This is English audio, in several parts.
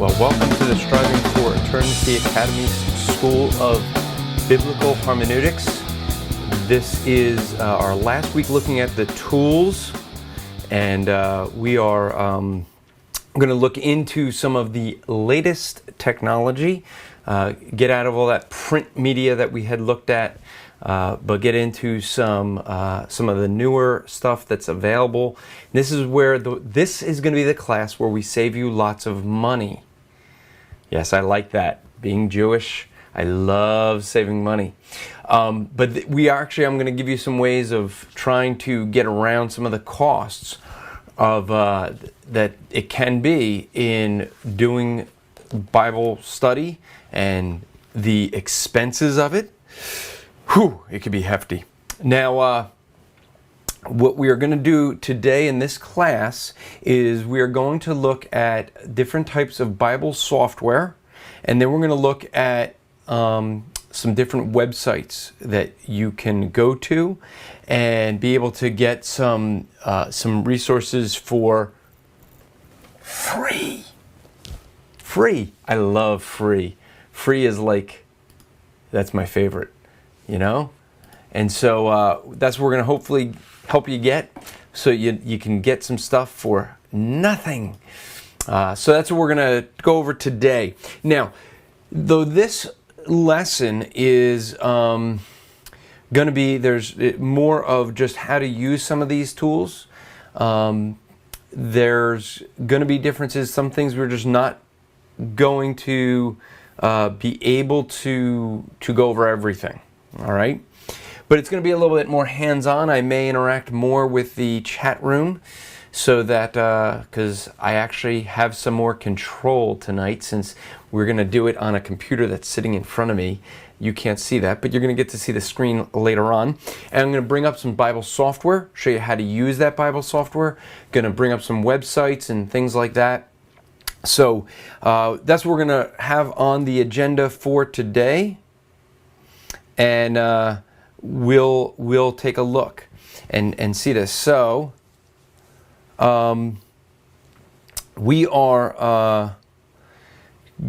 Well, welcome to the Striving for Eternity Academy's School of Biblical Hermeneutics. This is our last week looking at the tools, and we are going to look into some of the latest technology, get out of all that print media that we had looked at, but get into some of the newer stuff that's available. This is where this is going to be the class where we save you lots of money. Yes, I like that. Being Jewish, I love saving money. But I'm going to give you some ways of trying to get around some of the costs of that it can be in doing Bible study and the expenses of it. Whew, it could be hefty. Now, what we are going to do today in this class is we are going to look at different types of Bible software, and then we're going to look at some different websites that you can go to and be able to get some resources for free. Free. I love free. Free is like, that's my favorite, you know? And so that's what we're going to hopefully help you get, so you can get some stuff for nothing. So that's what we're going to go over today. Now, though this lesson is going to be, there's more of just how to use some of these tools. There's going to be differences. Some things we're just not going to be able to go over everything. All right? But it's going to be a little bit more hands-on. I may interact more with the chat room so that, because I actually have some more control tonight, since we're going to do it on a computer that's sitting in front of me. You can't see that, but you're going to get to see the screen later on. And I'm going to bring up some Bible software, show you how to use that Bible software. Going to bring up some websites and things like that. So that's what we're going to have on the agenda for today. And we'll take a look and see this. So we are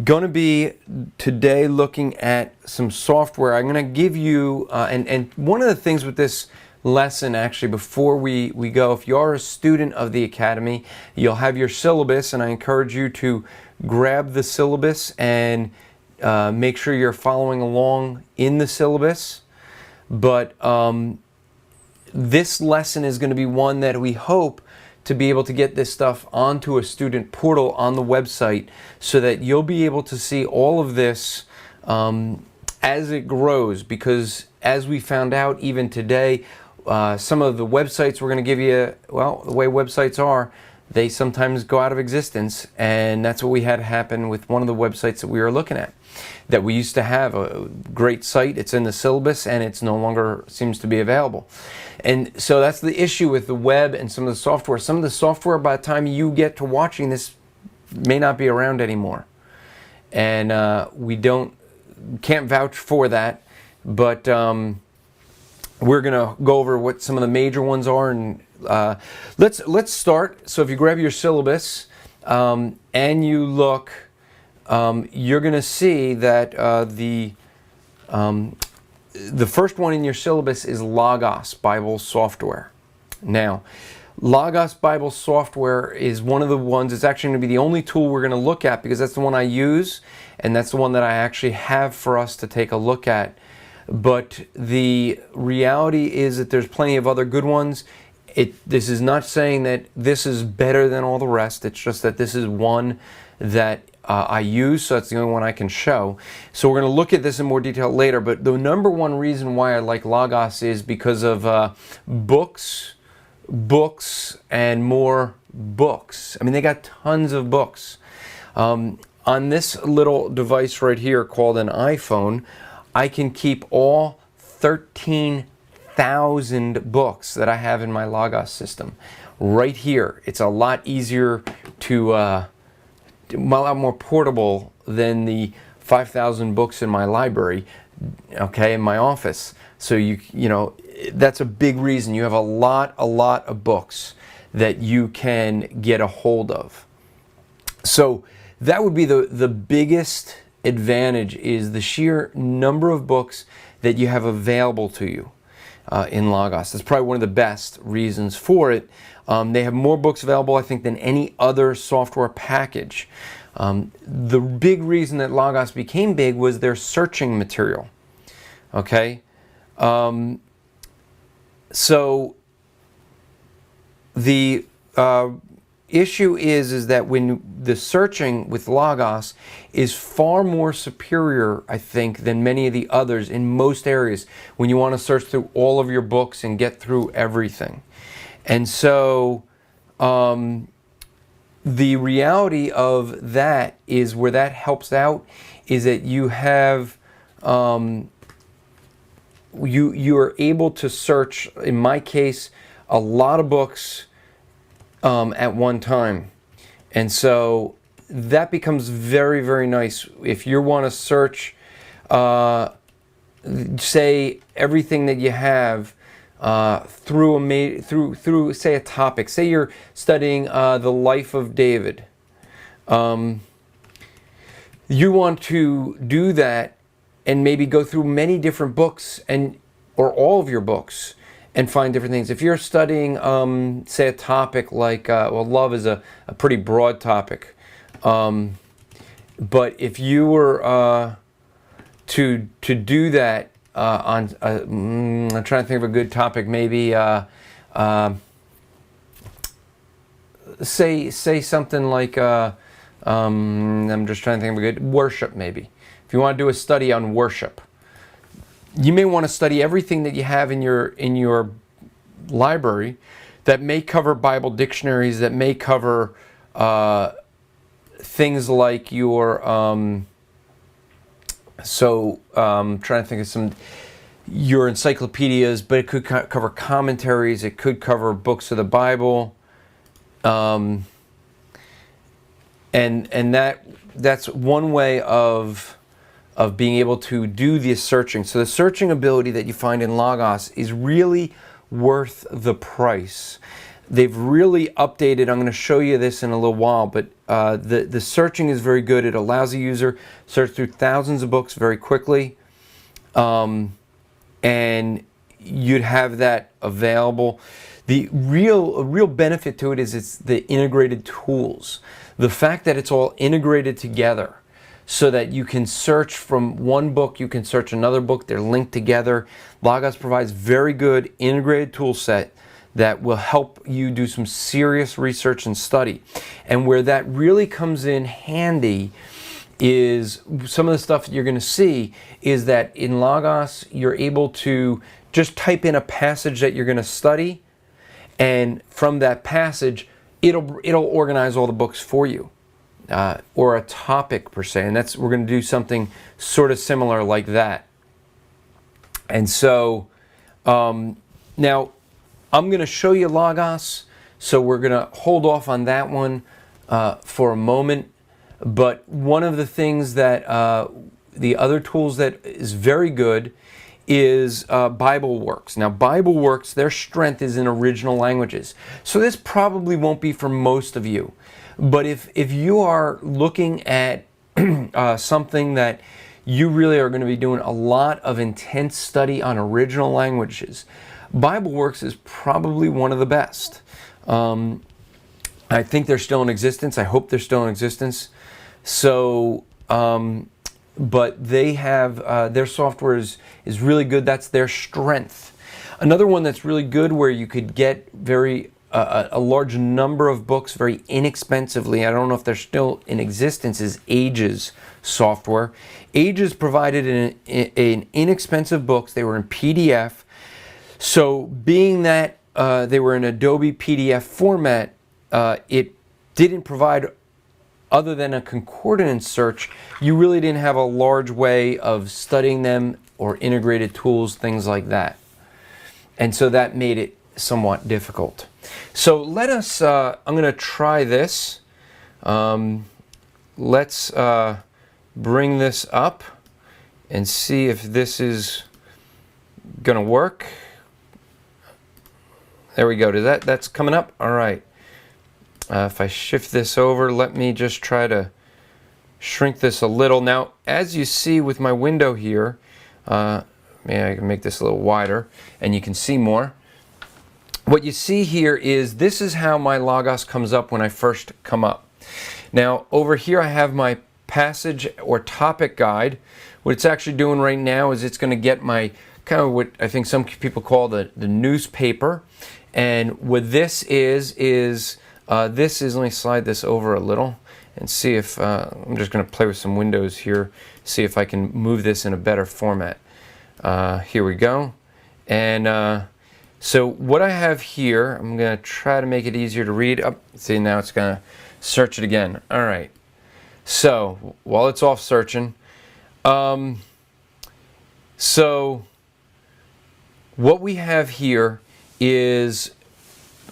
going to be today looking at some software. I'm going to give you and one of the things with this lesson, actually, before we go, if you are a student of the Academy, you'll have your syllabus, and I encourage you to grab the syllabus and make sure you're following along in the syllabus. But this lesson is going to be one that we hope to be able to get this stuff onto a student portal on the website, so that you'll be able to see all of this as it grows. Because as we found out even today, some of the websites we're going to give you, well, the way websites are, they sometimes go out of existence, and that's what we had happen with one of the websites that we were looking at. That we used to have a great site, it's in the syllabus, and it's no longer seems to be available. And so that's the issue with the web and some of the software. Some of the software, by the time you get to watching this, may not be around anymore. And we can't vouch for that, but we're going to go over what some of the major ones are. And let's start. So if you grab your syllabus and you look, you're going to see that the first one in your syllabus is Logos Bible Software. Now, Logos Bible Software is one of the ones, it's actually going to be the only tool we're going to look at, because that's the one I use, and that's the one that I actually have for us to take a look at. But the reality is that there's plenty of other good ones. This is not saying that this is better than all the rest. It's just that this is one that I use, so that's the only one I can show. So we're going to look at this in more detail later, but the number one reason why I like Logos is because of books, and more books. I mean, they got tons of books. On this little device right here called an iPhone, I can keep all 13,000 books that I have in my Logos system right here. It's a lot easier to a lot more portable than the 5,000 books in my library, okay, in my office. So you know, that's a big reason. You have a lot of books that you can get a hold of. So that would be the biggest advantage, is the sheer number of books that you have available to you in Logos. That's probably one of the best reasons for it. They have more books available, I think, than any other software package. The big reason that Logos became big was their searching material. Okay? So the issue is that when the searching with Logos is far more superior, I think, than many of the others in most areas, when you want to search through all of your books and get through everything. And so the reality of that is, where that helps out, is that you have you are able to search, in my case, a lot of books at one time. And so that becomes very, very nice. If you want to search, say, everything that you have through say a topic. Say you're studying the life of David. You want to do that and maybe go through many different books, or all of your books, and find different things. If you're studying, say, a topic like, well, love is a pretty broad topic. But if you were to do that on, I'm trying to think of a good topic, maybe say something like, I'm just trying to think of a good, worship maybe. If you want to do a study on worship, you may want to study everything that you have in your library that may cover Bible dictionaries, that may cover things like your trying to think of your encyclopedias, but it could cover commentaries, it could cover books of the Bible, and that's one way of being able to do the searching. So the searching ability that you find in Logos is really worth the price. They've really updated. I'm going to show you this in a little while, but the searching is very good. It allows a user to search through thousands of books very quickly, and you'd have that available. The real benefit to it is it's the integrated tools. The fact that it's all integrated together, so that you can search from one book, you can search another book, they're linked together. Logos provides very good integrated tool set that will help you do some serious research and study. And where that really comes in handy is some of the stuff that you're going to see is that in Logos, you're able to just type in a passage that you're going to study, and from that passage, it'll organize all the books for you. Or a topic per se, and we're going to do something sort of similar like that. And so now I'm going to show you Logos, so we're going to hold off on that one for a moment. But one of the things that the other tools that is very good is BibleWorks. Now BibleWorks, their strength is in original languages, so this probably won't be for most of you. But if you are looking at something that you really are going to be doing a lot of intense study on original languages, BibleWorks is probably one of the best. I think they're still in existence. I hope they're still in existence. So, but they have, their software is really good. That's their strength. Another one that's really good, where you could get a large number of books very inexpensively, I don't know if they're still in existence, is Ages software. Ages provided an inexpensive books. They were in PDF. So being that they were in Adobe PDF format, it didn't provide, other than a concordance search, you really didn't have a large way of studying them or integrated tools, things like that. And so that made it somewhat difficult. So let us, I'm going to try this. Let's bring this up and see if this is going to work. There we go. That's coming up? All right. If I shift this over, let me just try to shrink this a little. Now, as you see with my window here, maybe I can make this a little wider and you can see more. What you see here is this is how my Logos comes up when I first come up. Now, over here I have my passage or topic guide. What it's actually doing right now is it's going to get my kind of what I think some people call the newspaper. And what this is, let me slide this over a little and see if, I'm just going to play with some windows here, see if I can move this in a better format. Here we go. And so what I have here, I'm going to try to make it easier to read. Oh, see, now it's going to search it again. All right. So while it's off searching, so what we have here is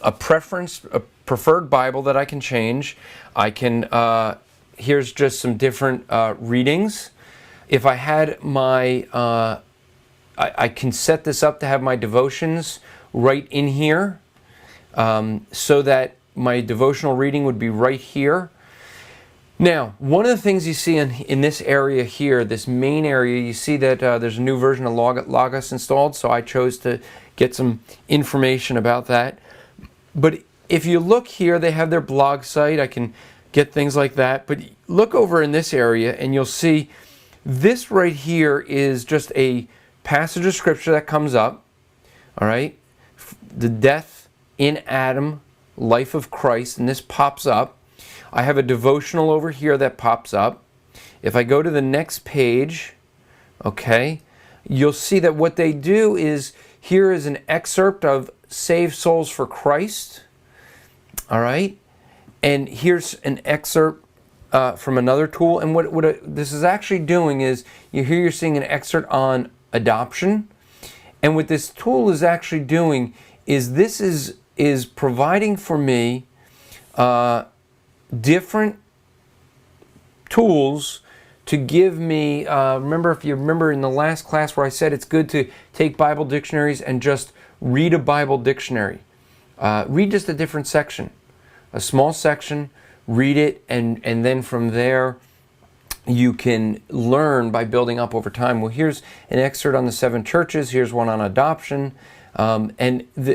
a preferred Bible that I can change. I can, here's just some different readings. If I had my, I can set this up to have my devotions right in here, so that my devotional reading would be right here. Now, one of the things you see in this area here, this main area, you see that there's a new version of Logos installed, so I chose to get some information about that. But if you look here, they have their blog site. I can get things like that. But look over in this area and you'll see this right here is just a passage of scripture that comes up. All right, the death in Adam, life of Christ, and this pops up. I have a devotional over here that pops up. If I go to the next page, okay, you'll see that what they do is, here is an excerpt of Save Souls for Christ. All right, and here's an excerpt from another tool. And what this is actually doing is, you're seeing an excerpt on adoption. And what this tool is actually doing is this is providing for me different tools to give me, remember, if you remember in the last class where I said it's good to take Bible dictionaries and just read a Bible dictionary. Read just a different section, a small section, read it, and then from there you can learn by building up over time. Well, here's an excerpt on the 7 churches. Here's one on adoption. I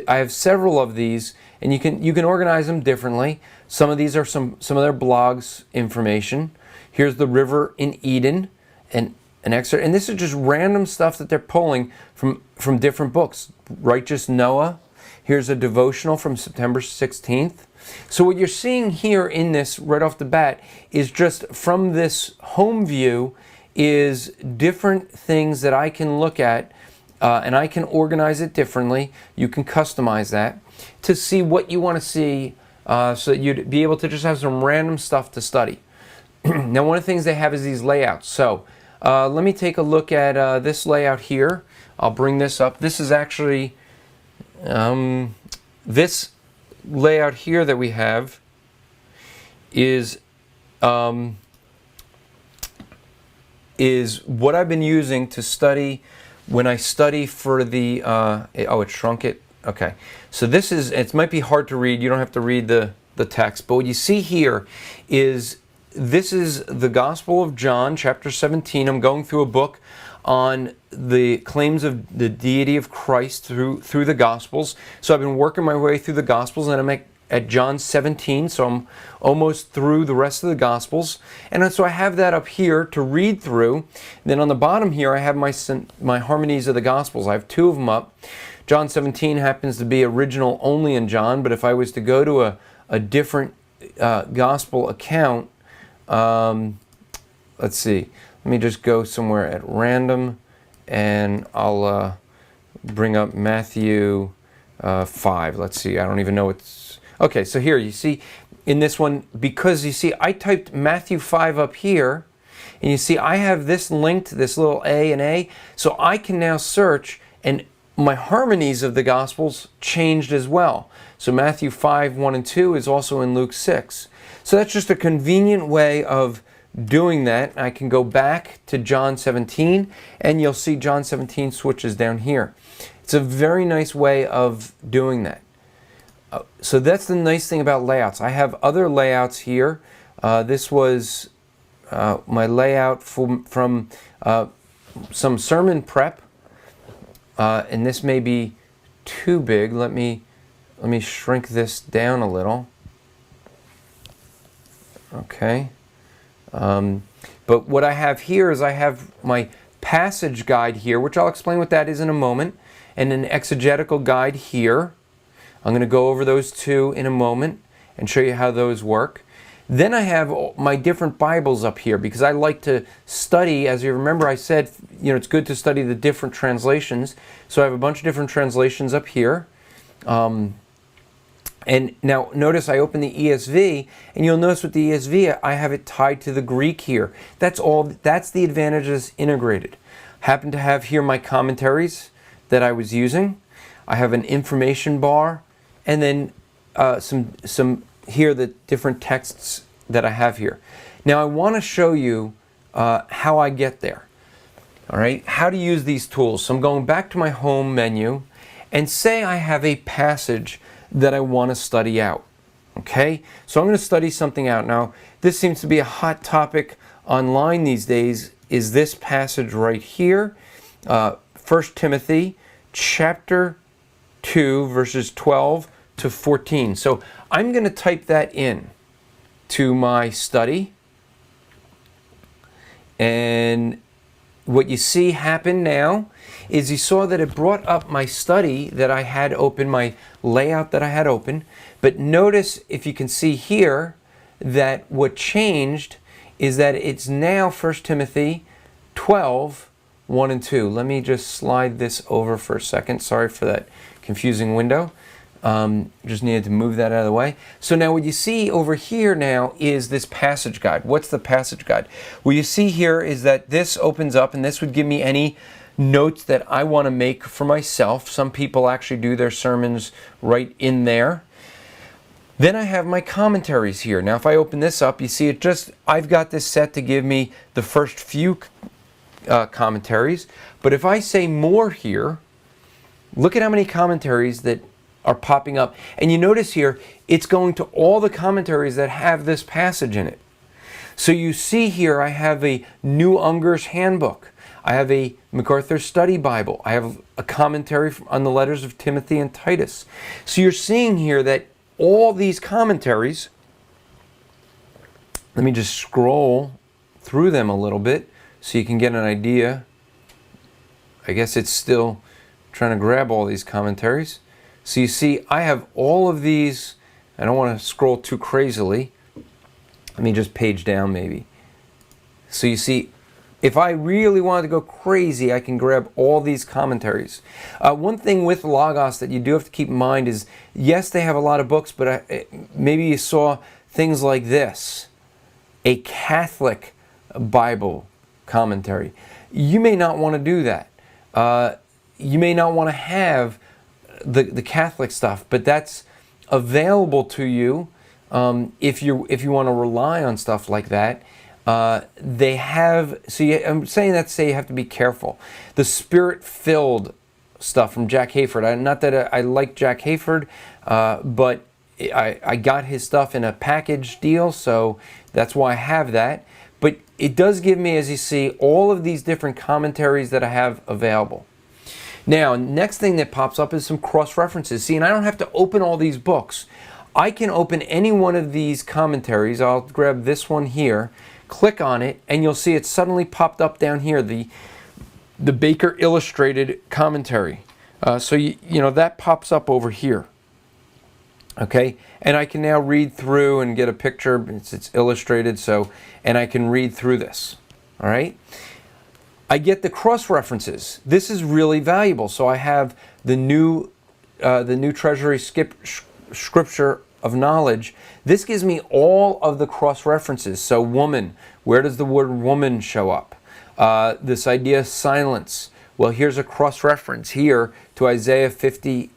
have several of these, and you can organize them differently. Some of these are some of their blogs information. Here's the river in Eden, and an excerpt. And this is just random stuff that they're pulling from different books. Righteous Noah. Here's a devotional from September 16th. So what you're seeing here in this right off the bat is just from this home view is different things that I can look at, and I can organize it differently. You can customize that to see what you want to see, so that you'd be able to just have some random stuff to study. Now, one of the things they have is these layouts. So let me take a look at this layout here. I'll bring this up. This is actually this layout here that we have is what I've been using to study when I study for the oh, it shrunk it. Okay, so this is, it might be hard to read. You don't have to read the text, but what you see here is this is the Gospel of John, chapter 17. I'm going through a book on the claims of the deity of Christ through the Gospels. So I've been working my way through the Gospels, and I'm at John 17, so I'm almost through the rest of the Gospels. And so I have that up here to read through. And then on the bottom here, I have my harmonies of the Gospels. I have 2 of them up. John 17 happens to be original only in John, but if I was to go to a different Gospel account, let's see. Let me just go somewhere at random, and I'll bring up Matthew 5. Let's see. I don't even know what's... Okay, so here you see in this one, because you see I typed Matthew 5 up here, and you see I have this linked, this little A and A, so I can now search, and my harmonies of the Gospels changed as well. So Matthew 5, 1 and 2 is also in Luke 6. So that's just a convenient way of doing that. I can go back to John 17, and you'll see John 17 switches down here. It's a very nice way of doing that. So that's the nice thing about layouts. I have other layouts here. This was my layout from some sermon prep, and this may be too big. Let me shrink this down a little. Okay. But what I have here is I have my passage guide here, which I'll explain what that is in a moment, and an exegetical guide here. I'm going to go over those two in a moment and show you how those work. Then I have my different Bibles up here because I like to study. As you remember, I said, it's good to study the different translations. So I have a bunch of different translations up here. And now notice I open the ESV, and you'll notice with the ESV I have it tied to the Greek here. That's the advantage of this integrated. Happen to have here my commentaries that I was using. I have an information bar, and then some here the different texts that I have here. Now I want to show you how I get there. All right, how to use these tools. So I'm going back to my home menu, and say I have a passage that I want to study out. Okay, so I'm going to study something out. Now, this seems to be a hot topic online these days, is this passage right here, 1 Timothy chapter 2, verses 12 to 14. So I'm going to type that in to my study, and what you see happen now is you saw that it brought up my study that I had open, my layout that I had open. But notice, if you can see here, that what changed is that it's now 1 Timothy 12, 1 and 2. Let me just slide this over for a second. Sorry for that confusing window. Just needed to move that out of the way. So now what you see over here now is this passage guide. What's the passage guide? What you see here is that this opens up, and this would give me any notes that I want to make for myself. Some people actually do their sermons right in there. Then I have my commentaries here. Now if I open this up, you see I've got this set to give me the first few commentaries. But if I say more here, look at how many commentaries that are popping up. And you notice here, it's going to all the commentaries that have this passage in it. So you see here, I have a New Unger's Handbook. I have a MacArthur Study Bible. I have a commentary on the letters of Timothy and Titus. So you're seeing here that all these commentaries, let me just scroll through them a little bit so you can get an idea. I guess it's still trying to grab all these commentaries. So you see, I have all of these. I don't want to scroll too crazily. Let me just page down maybe. So you see, if I really wanted to go crazy, I can grab all these commentaries. One thing with Logos that you do have to keep in mind is, yes, they have a lot of books, but maybe you saw things like this, a Catholic Bible commentary. You may not want to do that. You may not want to have the Catholic stuff, but that's available to you if you want to rely on stuff like that. They have, I'm saying that to say you have to be careful. The Spirit-filled stuff from Jack Hayford. Not that I like Jack Hayford, but I got his stuff in a package deal, so that's why I have that. But it does give me, as you see, all of these different commentaries that I have available. Now, next thing that pops up is some cross-references. See, and I don't have to open all these books. I can open any one of these commentaries. I'll grab this one here, click on it, and you'll see it suddenly popped up down here, the Baker Illustrated Commentary. So that pops up over here. Okay, and I can now read through and get a picture. It's illustrated, and I can read through this. All right. I get the cross-references. This is really valuable. So I have the new Treasury Scripture of Knowledge. This gives me all of the cross-references. So woman, where does the word woman show up? This idea of silence. Well, here's a cross-reference here to Isaiah 58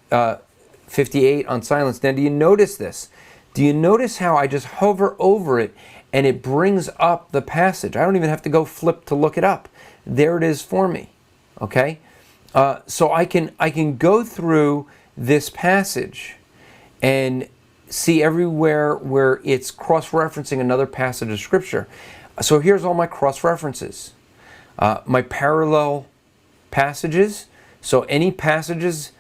on silence. Now, do you notice this? Do you notice how I just hover over it and it brings up the passage? I don't even have to go flip to look it up. There it is for me. Okay, so I can go through this passage and see everywhere where it's cross-referencing another passage of Scripture. So here's all my cross-references. My parallel passages. So any passages,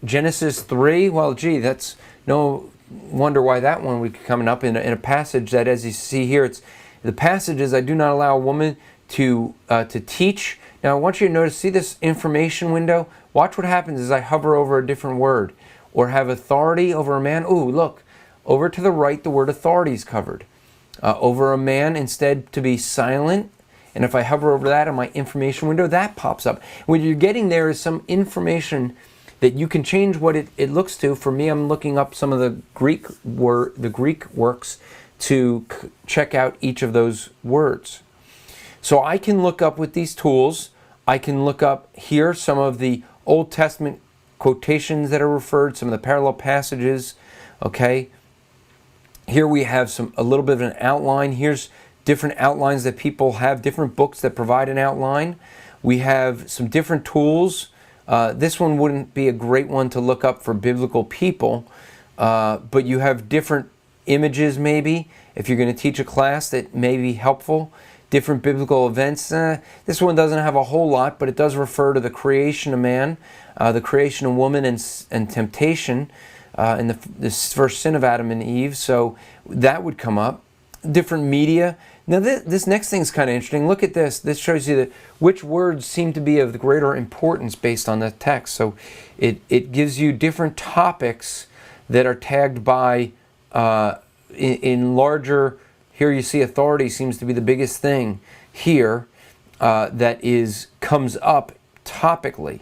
Genesis 3, well, gee, that's no wonder why that one would be coming up in a passage that, as you see here, it's the passages, I do not allow a woman to teach. Now I want you to notice, see this information window? Watch what happens as I hover over a different word or have authority over a man. Ooh, look, over to the right, the word authority is covered. Over a man, instead to be silent. And if I hover over that in my information window, that pops up. What you're getting there is some information that you can change what it looks to. For me, I'm looking up some of the Greek works to check out each of those words. So I can look up with these tools. I can look up here some of the Old Testament quotations that are referred, some of the parallel passages. Okay. Here we have a little bit of an outline. Here's different outlines that people have, different books that provide an outline. We have some different tools. This one wouldn't be a great one to look up for biblical people, but you have different images maybe. If you're going to teach a class that may be helpful, different biblical events. This one doesn't have a whole lot, but it does refer to the creation of man, the creation of woman, and temptation, and the first sin of Adam and Eve. So that would come up. Different media. Now this next thing is kind of interesting. Look at this. This shows you that which words seem to be of the greater importance based on the text. So it gives you different topics that are tagged by in larger. Here you see authority seems to be the biggest thing here that comes up topically.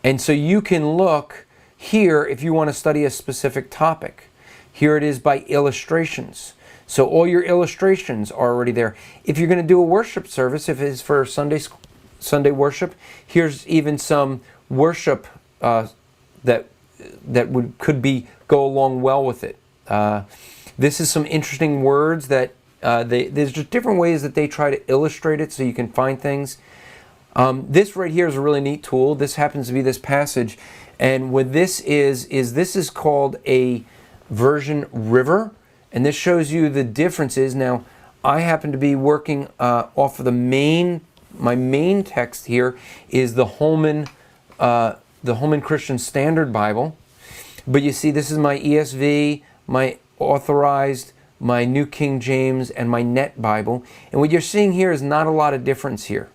And so you can look here if you want to study a specific topic. Here it is by illustrations. So all your illustrations are already there. If you're going to do a worship service, if it's for Sunday worship, here's even some worship that could go along well with it. This is some interesting words that there's just different ways that they try to illustrate it so you can find things. This right here is a really neat tool. This happens to be this passage, and what this is called a version river. And this shows you the differences. Now, I happen to be working off of my main text here is the Holman Christian Standard Bible. But you see, this is my ESV, my Authorized, my New King James, and my Net Bible. And what you're seeing here is not a lot of difference here.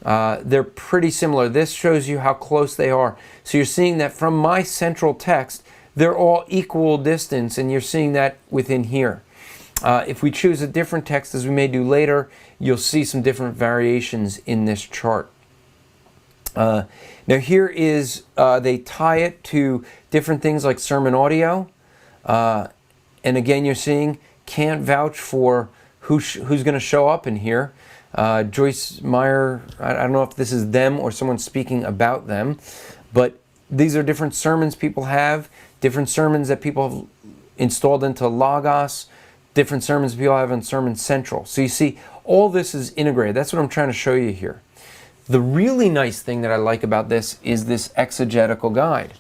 They're pretty similar. This shows you how close they are. So you're seeing that from my central text, they're all equal distance, and you're seeing that within here. If we choose a different text, as we may do later, you'll see some different variations in this chart. Now here is, they tie it to different things like sermon audio. And again, you're seeing, can't vouch for who's going to show up in here. Joyce Meyer, I don't know if this is them or someone speaking about them, but these are different sermons people have. Different sermons that people have installed into Logos, different sermons people have on Sermon Central. So you see, all this is integrated. That's what I'm trying to show you here. The really nice thing that I like about this is this exegetical guide.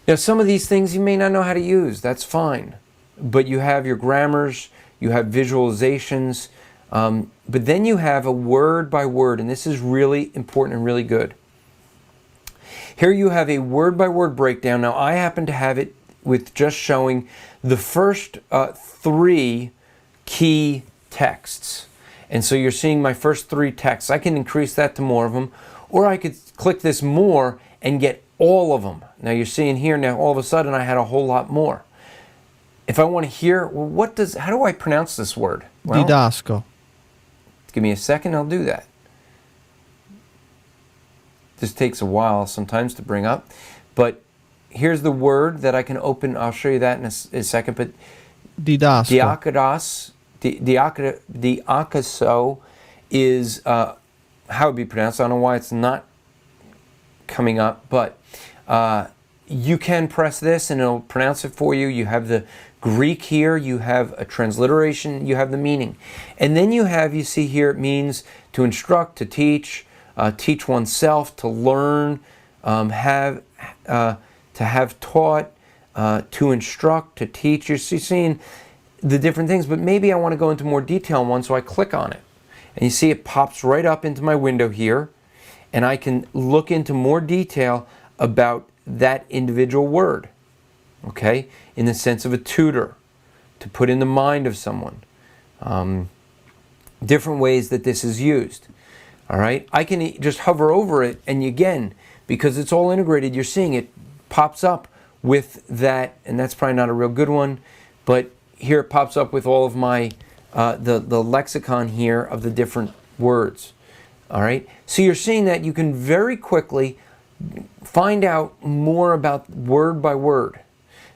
Now, some of these things you may not know how to use. That's fine. But you have your grammars, you have visualizations, but then you have a word by word, and this is really important and really good. Here you have a word-by-word breakdown. Now, I happen to have it with just showing the first 3 key texts. And so you're seeing my first 3 texts. I can increase that to more of them, or I could click this more and get all of them. Now, you're seeing here, now all of a sudden I had a whole lot more. If I want to hear, well, how do I pronounce this word? Well, Didasco. Give me a second, I'll do that. This takes a while sometimes to bring up, but here's the word that I can open. I'll show you that in a second. But diakados is how it would be pronounced. I don't know why it's not coming up, but you can press this and it'll pronounce it for you. You have the Greek here, you have a transliteration, you have the meaning. And then you see here, it means to instruct, to teach, teach oneself, to learn, to have taught, to instruct, to teach. You're seeing the different things, but maybe I want to go into more detail on one, so I click on it. And you see it pops right up into my window here, and I can look into more detail about that individual word, okay, in the sense of a tutor, to put in the mind of someone. Different ways that this is used. All right, I can just hover over it, and again, because it's all integrated, you're seeing it pops up with that, and that's probably not a real good one, but here it pops up with all of my the lexicon here of the different words. All right, so you're seeing that you can very quickly find out more about word by word.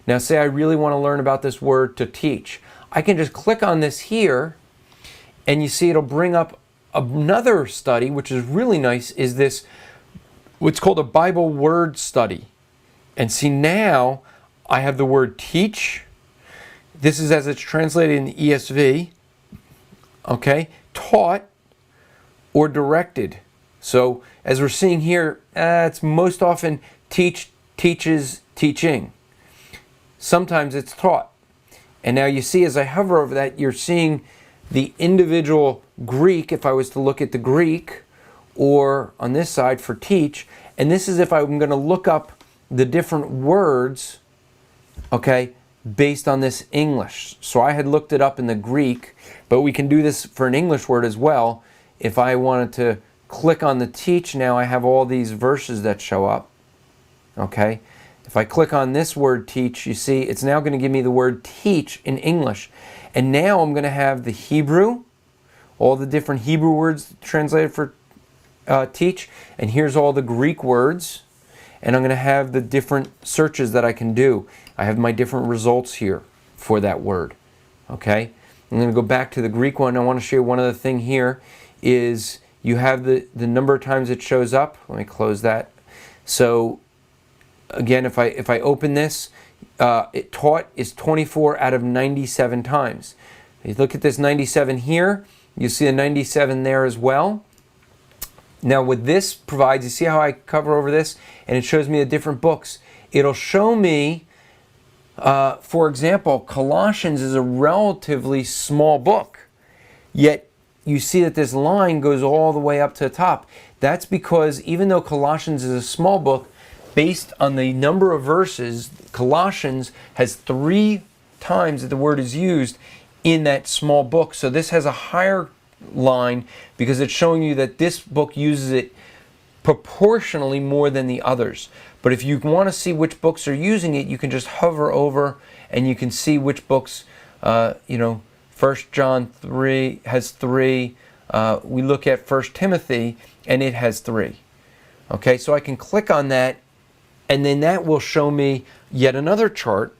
Now say I really want to learn about this word to teach. I can just click on this here, and you see it'll bring up another study, which is really nice, is this what's called a Bible word study. And see, now I have the word teach. This is as it's translated in the ESV. Okay, taught or directed. So as we're seeing here, it's most often teach, teaches, teaching. Sometimes it's taught. And now you see as I hover over that, you're seeing the individual Greek, if I was to look at the Greek, or on this side for teach. And this is if I'm going to look up the different words, okay, based on this English. So I had looked it up in the Greek, but we can do this for an English word as well. If I wanted to click on the teach, now I have all these verses that show up, okay. If I click on this word teach, you see it's now going to give me the word teach in English. And now I'm going to have the Hebrew, all the different Hebrew words translated for teach. And here's all the Greek words. And I'm going to have the different searches that I can do. I have my different results here for that word. Okay? I'm going to go back to the Greek one. I want to show you one other thing here is you have the number of times it shows up. Let me close that. So again, if I open this, it taught is 24 out of 97 times. If you look at this 97 here, you see the 97 there as well. Now what this provides, you see how I cover over this and it shows me the different books. It'll show me, for example, Colossians is a relatively small book, yet you see that this line goes all the way up to the top. That's because even though Colossians is a small book, based on the number of verses, Colossians has 3 times that the word is used in that small book. So this has a higher line because it's showing you that this book uses it proportionally more than the others. But if you want to see which books are using it, you can just hover over and you can see which books, 1 John 3 has 3. We look at 1 Timothy and it has 3. Okay, so I can click on that, and then that will show me yet another chart,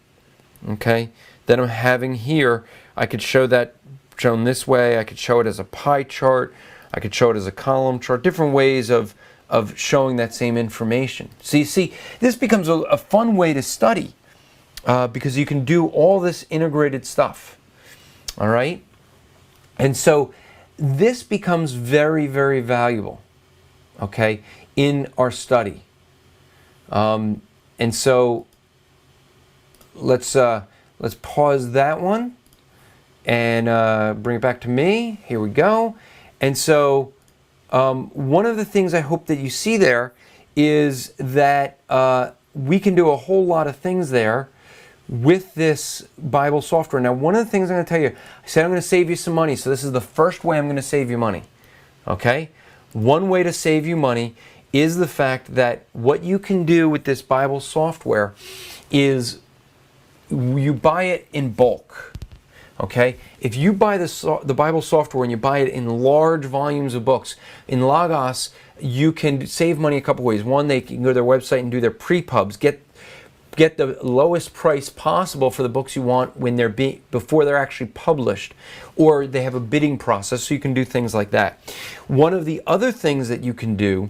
okay, that I'm having here. I could show that shown this way. I could show it as a pie chart. I could show it as a column chart. Different ways of showing that same information. So you see, this becomes a fun way to study because you can do all this integrated stuff. All right? And so this becomes very, very valuable, okay, in our study. And so let's pause that one and bring it back to me. Here we go. And so one of the things I hope that you see there is that we can do a whole lot of things there with this Bible software. Now, one of the things I'm going to tell you, I said I'm going to save you some money. So this is the first way I'm going to save you money. Okay? One way to save you money is the fact that what you can do with this Bible software is you buy it in bulk. Okay? If you buy the Bible software and you buy it in large volumes of books, in Logos, you can save money a couple ways. One, they can go to their website and do their pre-pubs, get the lowest price possible for the books you want when they're before they're actually published, or they have a bidding process, so you can do things like that. One of the other things that you can do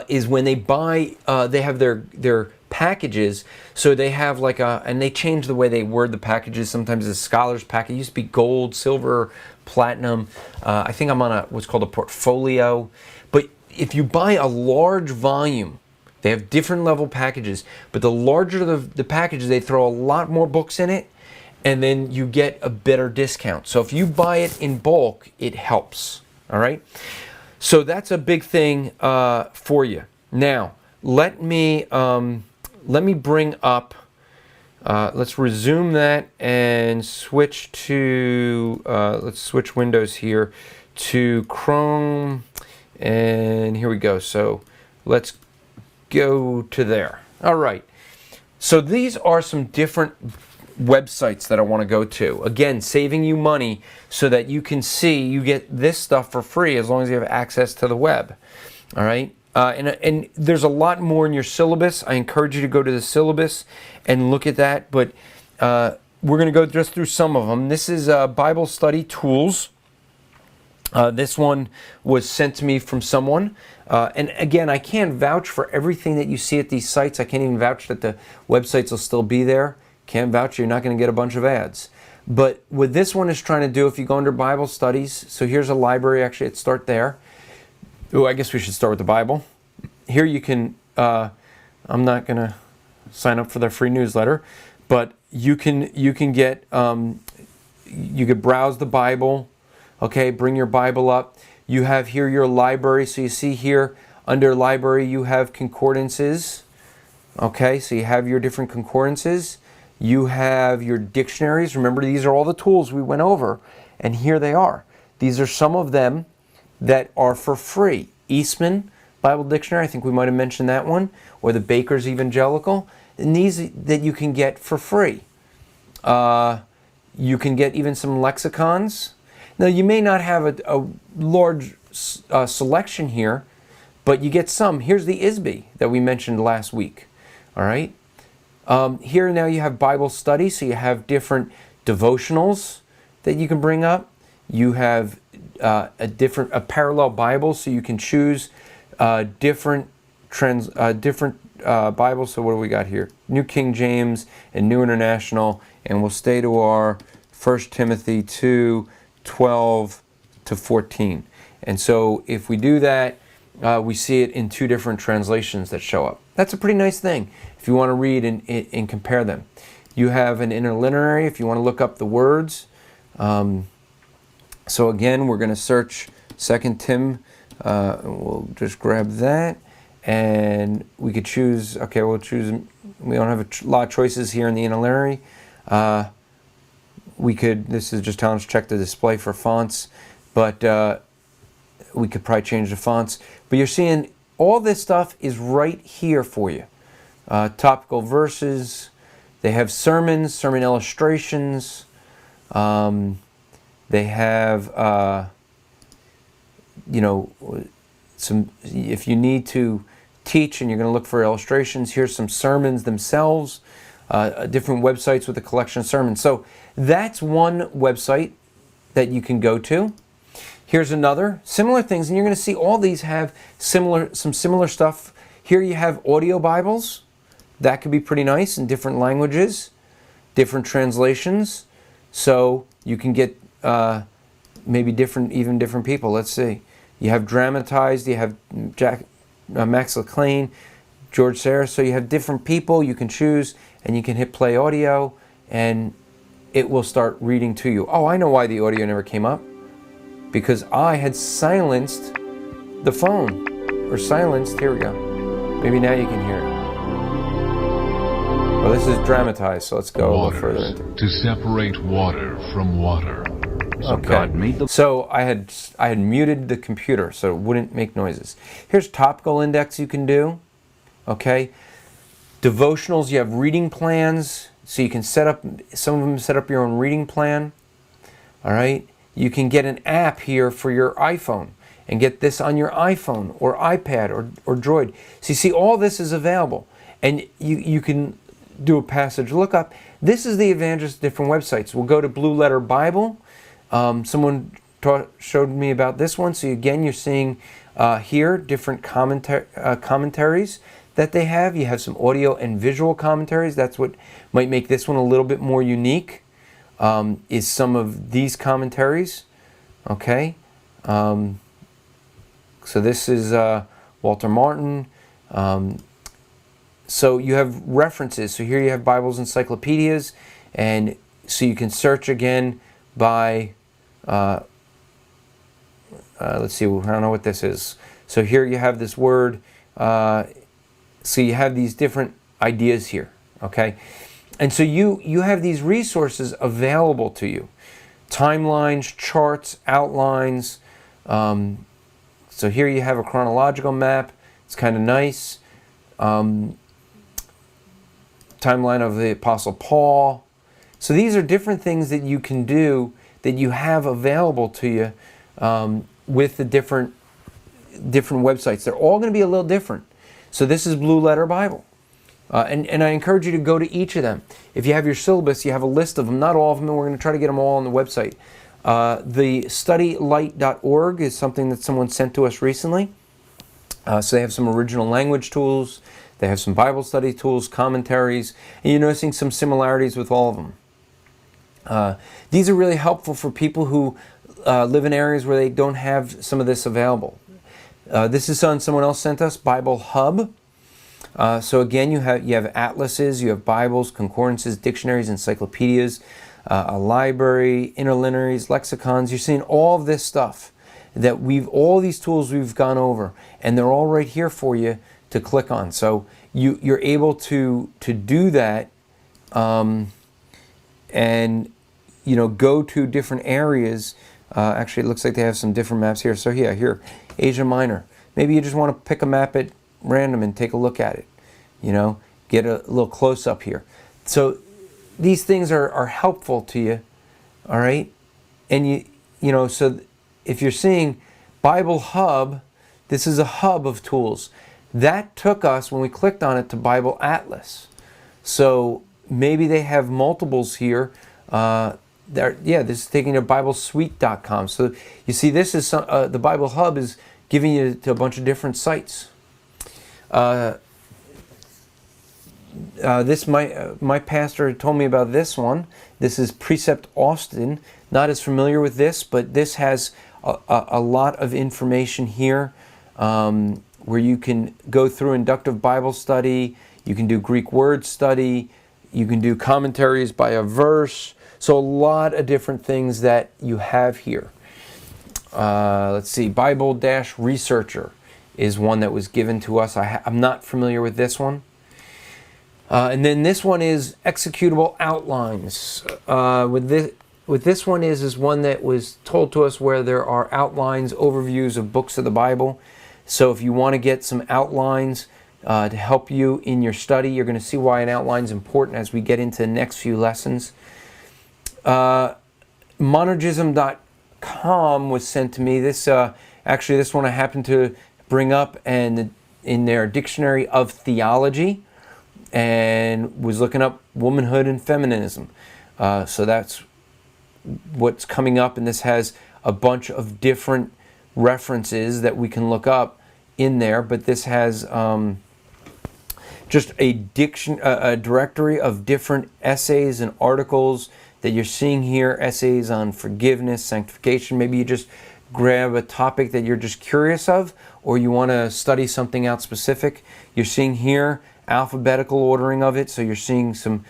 is when they buy, they have their packages, so they have like and they change the way they word the packages. Sometimes it's a scholar's package. It used to be gold, silver, platinum. I think I'm on what's called a portfolio. But if you buy a large volume, they have different level packages, but the larger the packages, they throw a lot more books in it, and then you get a better discount. So if you buy it in bulk, it helps. All right. So that's a big thing for you. Now let me bring up. Let's resume that and switch to. Let's switch windows here to Chrome, and here we go. So let's go to there. All right. So these are some different websites that I want to go to. Again, saving you money so that you can see you get this stuff for free as long as you have access to the web. All right. And there's a lot more in your syllabus. I encourage you to go to the syllabus and look at that. But we're going to go just through some of them. This is Bible Study Tools. This one was sent to me from someone. And again, I can't vouch for everything that you see at these sites. I can't even vouch that the websites will still be there. Can't vouch you're not going to get a bunch of ads. But what this one is trying to do, if you go under Bible Studies, so here's a library. Actually, let's start there. Oh, I guess we should start with the Bible. Here you can, I'm not going to sign up for their free newsletter, but you can get, you could browse the Bible. Okay, bring your Bible up. You have here your library. So you see here under library, you have concordances. Okay, so you have your different concordances. You have your dictionaries. Remember, these are all the tools we went over. And here they are. These are some of them that are for free. Eastman Bible Dictionary, I think we might have mentioned that one. Or the Baker's Evangelical. And these that you can get for free. You can get even some lexicons. Now, you may not have a large selection here, but you get some. Here's the ISB that we mentioned last week. All right. Here now you have Bible study, so you have different devotionals that you can bring up. You have a parallel Bible, so you can choose different Bibles. So what do we got here? New King James and New International, and we'll stay to our 1 Timothy 2:12 to 14. And so if we do that, we see it in two different translations that show up. That's a pretty nice thing if you want to read and compare them. You have an interlineary if you want to look up the words. So again, we're going to search 2 Tim. We'll just grab that. And we could choose, okay, we'll choose, we don't have a lot of choices here in the interlineary. We could, this is just telling us to check the display for fonts, but we could probably change the fonts. But you're seeing all this stuff is right here for you. Topical verses, they have sermons, sermon illustrations, they have, you know, some, if you need to teach and you're going to look for illustrations, here's some sermons themselves, different websites with a collection of sermons. So that's one website that you can go to. Here's another, similar things, and you're going to see all these have some similar stuff. Here you have audio Bibles. That could be pretty nice in different languages, different translations. So you can get maybe even different people. Let's see. You have dramatized, you have Max LeClain, George Sayers. So you have different people you can choose, and you can hit play audio, and it will start reading to you. Oh, I know why the audio never came up. Because I had silenced the phone. Or silenced, here we go. Maybe now you can hear it. Well, this is dramatized, so let's go a little further into it. To separate water from water. So okay. God made the... So I had muted the computer so it wouldn't make noises. Here's topical index you can do. Okay. Devotionals, you have reading plans. So you can set up, some of them set up your own reading plan. All right. You can get an app here for your iPhone and get this on your iPhone or iPad or Droid. So you see all this is available. And you can do a passage lookup. This is the advantage of different websites. We'll go to Blue Letter Bible. Someone showed me about this one. So again, you're seeing here different commentaries that they have. You have some audio and visual commentaries. That's what might make this one a little bit more unique. Is some of these commentaries. Okay. So this is Walter Martin. So you have references. So here you have Bible's encyclopedias, and So you can search again by, let's see, I don't know what this is. So here you have this word. So you have these different ideas here, okay? And so you have these resources available to you. Timelines, charts, outlines. So here you have a chronological map. It's kind of nice. Timeline of the Apostle Paul. So these are different things that you can do that you have available to you with the different websites. They're all going to be a little different. So this is Blue Letter Bible. And I encourage you to go to each of them. If you have your syllabus, you have a list of them, not all of them, and we're going to try to get them all on the website. The studylight.org is something that someone sent to us recently. So they have some original language tools, they have some Bible study tools, commentaries, and you're noticing some similarities with all of them. These are really helpful for people who live in areas where they don't have some of this available. This is something someone else sent us, Bible Hub. So again, you have atlases, you have Bibles, concordances, dictionaries, encyclopedias, a library, interlinearies, lexicons. You're seeing all of this stuff that all these tools we've gone over, and they're all right here for you to click on. So you're able to do that, and go to different areas. Actually, it looks like they have some different maps here. So yeah, here, Asia Minor. Maybe you just want to pick a map at random and take a look at it. Get a little close up here. So these things are helpful to you, all right? And so if you're seeing Bible Hub, this is a hub of tools. That took us, when we clicked on it, to Bible Atlas. So maybe they have multiples here. This is taking you to BibleSuite.com. So you see, this is the Bible Hub is giving you to a bunch of different sites. My pastor had told me about this one. This is Precept Austin. Not as familiar with this, but this has a lot of information here where you can go through inductive Bible study. You can do Greek word study. You can do commentaries by a verse. So a lot of different things that you have here. Let's see, Bible-Researcher is one that was given to us. I'm not familiar with this one. And then this one is Executable Outlines. With this one is one that was told to us where there are outlines, overviews of books of the Bible. So if you want to get some outlines to help you in your study, you're going to see why an outline is important as we get into the next few lessons. Monergism.com was sent to me. This one I happened to bring up and in their Dictionary of Theology, and was looking up womanhood and feminism. So that's what's coming up, and this has a bunch of different references that we can look up in there, but this has just a directory of different essays and articles that you're seeing here, essays on forgiveness, sanctification. Maybe you just grab a topic that you're just curious of, or you want to study something out specific. You're seeing here alphabetical ordering of it, so you're seeing some,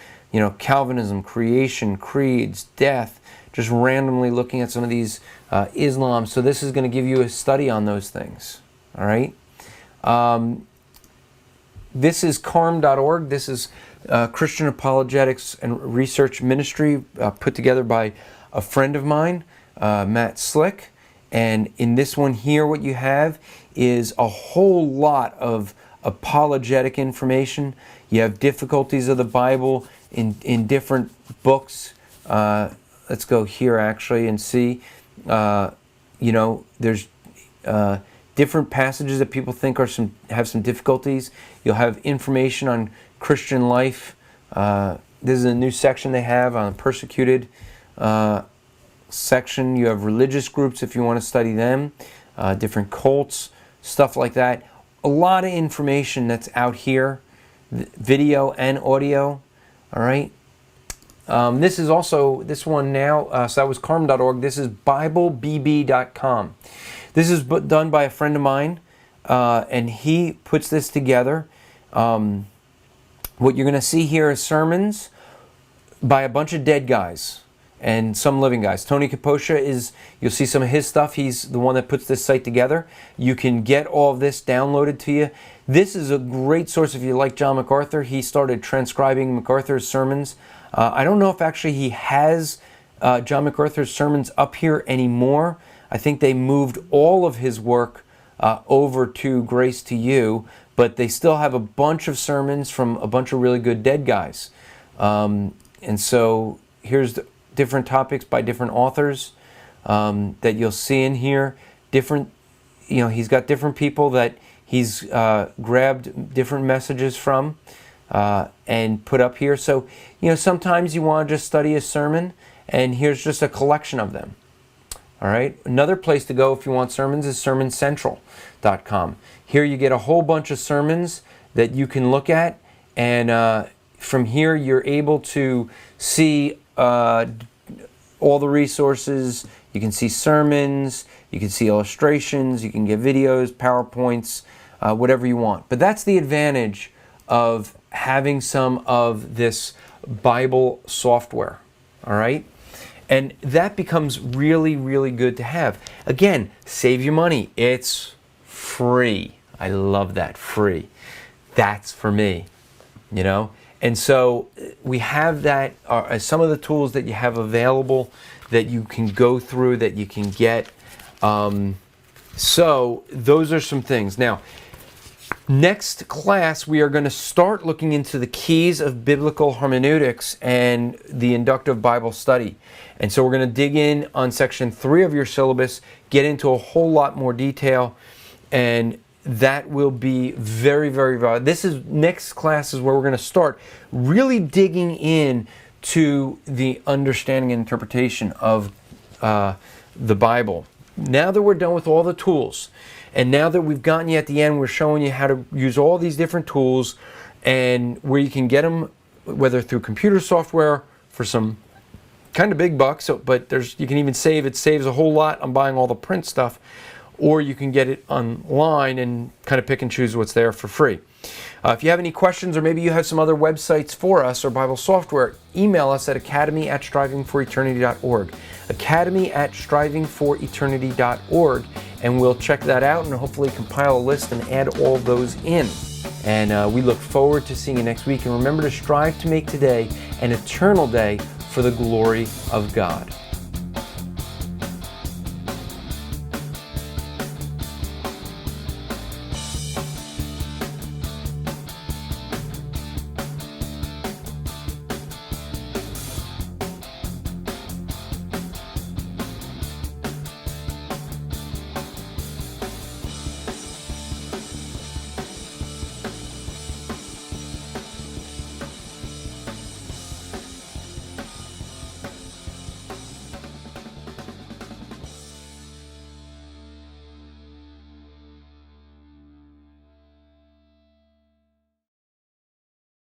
Calvinism, creation, creeds, death, just randomly looking at some of these, Islam. So this is going to give you a study on those things, all right? This is carm.org. This is Christian Apologetics and Research Ministry put together by a friend of mine, Matt Slick. And in this one here, what you have is a whole lot of apologetic information. You have difficulties of the Bible in different books. Let's go here actually and see. There's different passages that people think have some difficulties. You'll have information on Christian life. This is a new section they have on persecuted section. You have religious groups if you want to study them, different cults, stuff like that. A lot of information that's out here, video and audio. All right. This is also, this one now, so that was carm.org. This is BibleBB.com. This is done by a friend of mine, and he puts this together. What you're going to see here is sermons, by a bunch of dead guys and some living guys. Tony Kaposha you'll see some of his stuff. He's the one that puts this site together. You can get all of this downloaded to you. This is a great source if you like John MacArthur. He started transcribing MacArthur's sermons. I don't know if actually he has John MacArthur's sermons up here anymore. I think they moved all of his work over to Grace to You, but they still have a bunch of sermons from a bunch of really good dead guys. And so here's the different topics by different authors that you'll see in here. He's got different people that he's grabbed different messages from and put up here. So, sometimes you want to just study a sermon, and here's just a collection of them. All right. Another place to go if you want sermons is sermoncentral.com. Here you get a whole bunch of sermons that you can look at, and from here you're able to see all the resources. You can see sermons, you can see illustrations, you can get videos, PowerPoints, whatever you want. But that's the advantage of having some of this Bible software. All right. And that becomes really, really good to have. Again, save your money. It's free. I love that. Free. That's for me, And so we have that, some of the tools that you have available that you can go through, that you can get. So those are some things. Now, next class, we are going to start looking into the keys of biblical hermeneutics and the inductive Bible study. And so we're going to dig in on section 3 of your syllabus, get into a whole lot more detail, and that will be very, very valuable. Next class is where we're going to start really digging in to the understanding and interpretation of the Bible. Now that we're done with all the tools, and now that we've gotten you at the end, we're showing you how to use all these different tools and where you can get them, whether through computer software for some kind of big bucks, but you can even it saves a whole lot on buying all the print stuff, or you can get it online and kind of pick and choose what's there for free. If you have any questions, or maybe you have some other websites for us or Bible software, email us at academy@strivingforeternity.org. academy@strivingforeternity.org, and we'll check that out and hopefully compile a list and add all those in. And we look forward to seeing you next week. And remember to strive to make today an eternal day for the glory of God.